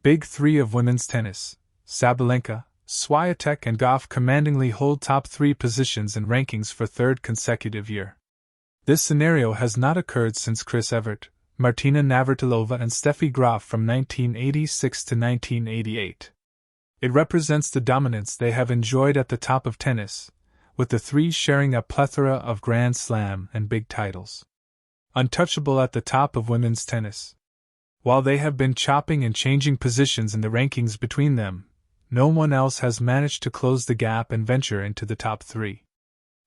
Big Three of women's tennis: Sabalenka, Swiatek and Gauff commandingly hold top 3 positions in rankings for third consecutive year. This scenario has not occurred since Chris Evert, Martina Navratilova and Steffi Graf from 1986 to 1988. It represents the dominance they have enjoyed at the top of tennis, with the three sharing a plethora of Grand Slam and big titles. Untouchable at the top of women's tennis. While they have been chopping and changing positions in the rankings between them, no one else has managed to close the gap and venture into the top 3.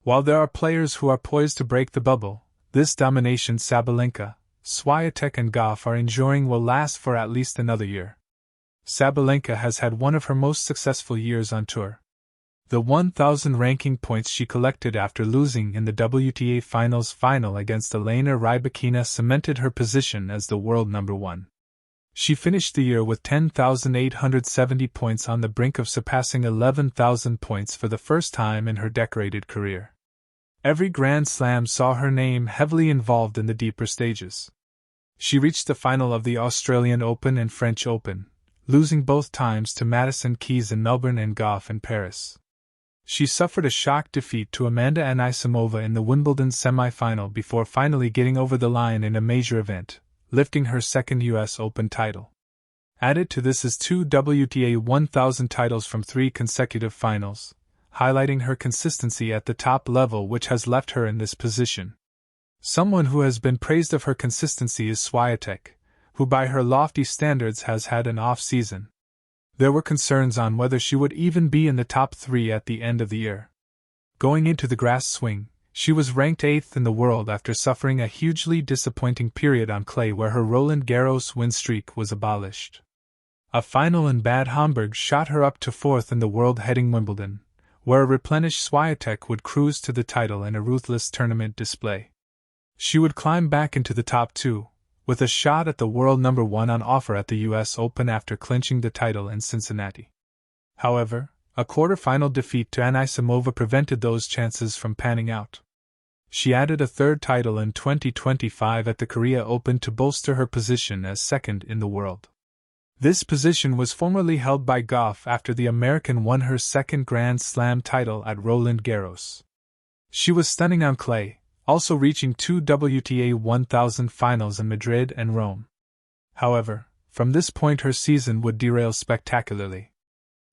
While there are players who are poised to break the bubble, this domination Sabalenka, Swiatek and Gauff are enjoying will last for at least another year. Sabalenka has had one of her most successful years on tour. The 1,000 ranking points she collected after losing in the WTA Finals final against Aryna Sabalenka cemented her position as the world number 1. She finished the year with 10,870 points on the brink of surpassing 11,000 points for the first time in her decorated career. Every Grand Slam saw her name heavily involved in the deeper stages. She reached the final of the Australian Open and French Open, losing both times to Madison Keys in Melbourne and Gauff in Paris. She suffered a shock defeat to Amanda Anisimova in the Wimbledon semi-final before finally getting over the line in a major event, lifting her second US Open title. Added to this is 2 WTA 1000 titles from 3 consecutive finals, highlighting her consistency at the top level which has left her in this position. Someone who has been praised of her consistency is Swiatek, who by her lofty standards has had an off-season. There were concerns on whether she would even be in the top 3 at the end of the year. Going into the grass swing, she was ranked 8th in the world after suffering a hugely disappointing period on clay where her Roland Garros win streak was abolished. A final in Bad Homburg shot her up to 4th in the world heading Wimbledon, where a replenished Swiatek would cruise to the title in a ruthless tournament display. She would climb back into the top 2, with a shot at the world number 1 on offer at the US Open after clinching the title in Cincinnati. However, a quarter-final defeat to Anisimova prevented those chances from panning out. She added a third title in 2025 at the Korea Open to bolster her position as second in the world. This position was formerly held by Gauff after the American won her second Grand Slam title at Roland Garros. She was stunning on clay, also reaching 2 WTA 1000 finals in Madrid and Rome. However, from this point her season would derail spectacularly.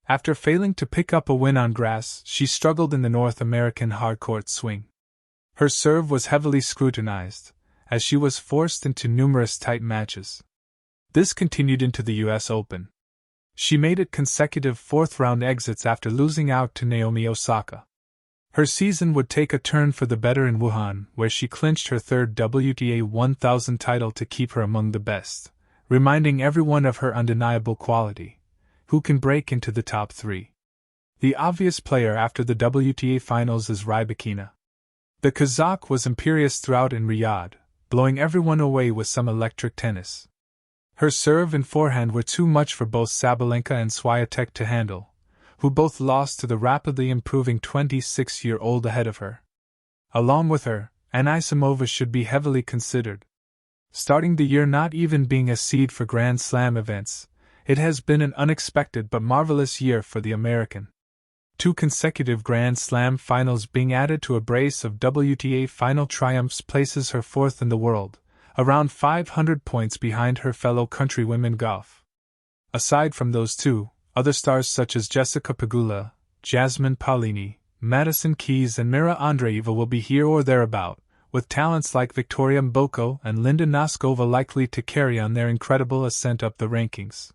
After failing to pick up a win on grass, she struggled in the North American hardcourt swing. Her serve was heavily scrutinized, as she was forced into numerous tight matches. This continued into the US Open. She made it consecutive 4th-round exits after losing out to Naomi Osaka. Her season would take a turn for the better in Wuhan, where she clinched her 3rd WTA 1000 title to keep her among the best, reminding everyone of her undeniable quality, who can break into the top 3. The obvious player after the WTA finals is Rybakina. The Kazakh was imperious throughout in Riyadh, blowing everyone away with some electric tennis. Her serve and forehand were too much for both Sabalenka and Swiatek to handle, who both lost to the rapidly improving 26-year-old ahead of her. Along with her, Anisimova should be heavily considered. Starting the year not even being a seed for Grand Slam events, it has been an unexpected but marvelous year for the American. 2 consecutive Grand Slam finals being added to a brace of WTA final triumphs places her 4th in the world, around 500 points behind her fellow countrywomen Gauff. Aside from those 2, other stars such as Jessica Pegula, Jasmine Paolini, Madison Keys and Mira Andreeva will be here or thereabout, with talents like Victoria Mboko and Linda Noskova likely to carry on their incredible ascent up the rankings.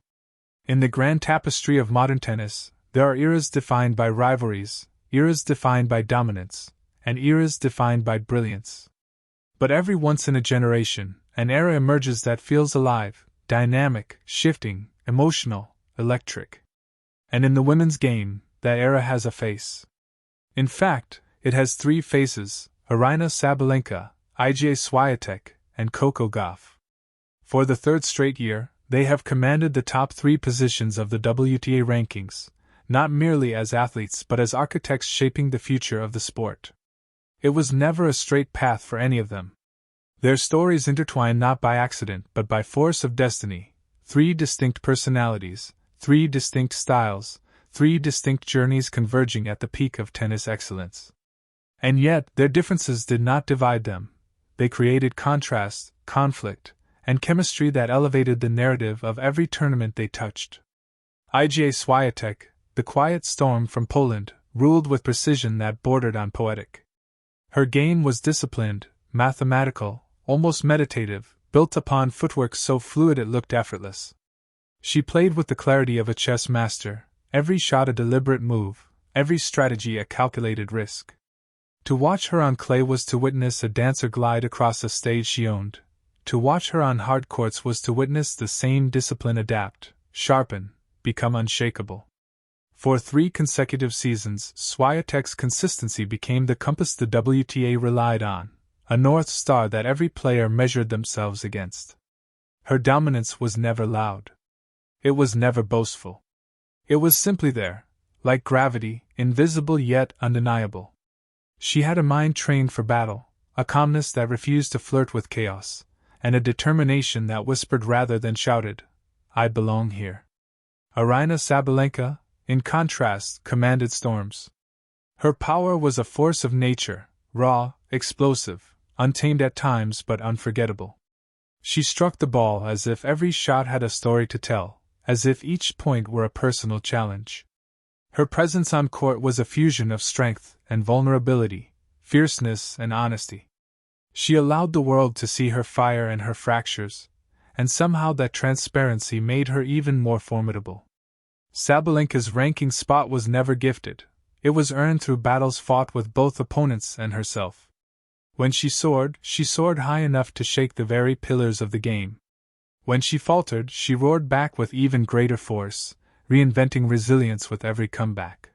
In the grand tapestry of modern tennis, there are eras defined by rivalries, eras defined by dominance, and eras defined by brilliance. But every once in a generation, an era emerges that feels alive, dynamic, shifting, emotional, electric. And in the women's game, that era has a face. In fact, it has 3 faces: Aryna Sabalenka, Iga Swiatek, and Coco Gauff. For the 3rd straight year, they have commanded the top 3 positions of the WTA rankings, not merely as athletes but as architects shaping the future of the sport. It was never a straight path for any of them. Their stories intertwine not by accident but by force of destiny, 3 distinct personalities, 3 distinct styles, 3 distinct journeys converging at the peak of tennis excellence. And yet, their differences did not divide them. They created contrast, conflict, and chemistry that elevated the narrative of every tournament they touched. Iga Swiatek, the quiet storm from Poland, ruled with precision that bordered on poetic. Her game was disciplined, mathematical, almost meditative, built upon footwork so fluid it looked effortless. She played with the clarity of a chess master, every shot a deliberate move, every strategy a calculated risk. To watch her on clay was to witness a dancer glide across a stage she owned. To watch her on hard courts was to witness the same discipline adapt, sharpen, become unshakable. For 3 consecutive seasons, Swiatek's consistency became the compass the WTA relied on, a North Star that every player measured themselves against. Her dominance was never loud. It was never boastful. It was simply there, like gravity, invisible yet undeniable. She had a mind trained for battle, a calmness that refused to flirt with chaos, and a determination that whispered rather than shouted, "I belong here." Aryna Sabalenka, in contrast, commanded storms. Her power was a force of nature, raw, explosive, untamed at times but unforgettable. She struck the ball as if every shot had a story to tell, as if each point were a personal challenge. Her presence on court was a fusion of strength and vulnerability, fierceness and honesty. She allowed the world to see her fire and her fractures, and somehow that transparency made her even more formidable. Sabalenka's ranking spot was never gifted, it was earned through battles fought with both opponents and herself. When she soared high enough to shake the very pillars of the game. When she faltered, she roared back with even greater force, reinventing resilience with every comeback.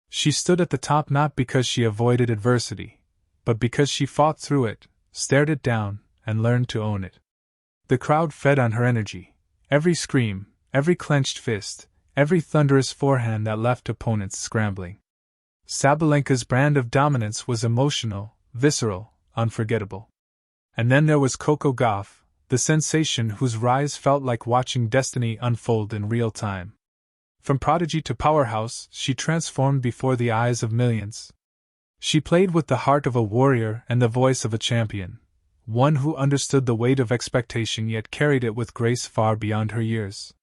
She stood at the top not because she avoided adversity, but because she fought through it, stared it down, and learned to own it. The crowd fed on her energy. Every scream, every clenched fist, every thunderous forehand that left opponents scrambling. Sabalenka's brand of dominance was emotional, visceral, unforgettable. And then there was Coco Gauff, the sensation whose rise felt like watching destiny unfold in real time. From prodigy to powerhouse, she transformed before the eyes of millions. She played with the heart of a warrior and the voice of a champion, one who understood the weight of expectation yet carried it with grace far beyond her years.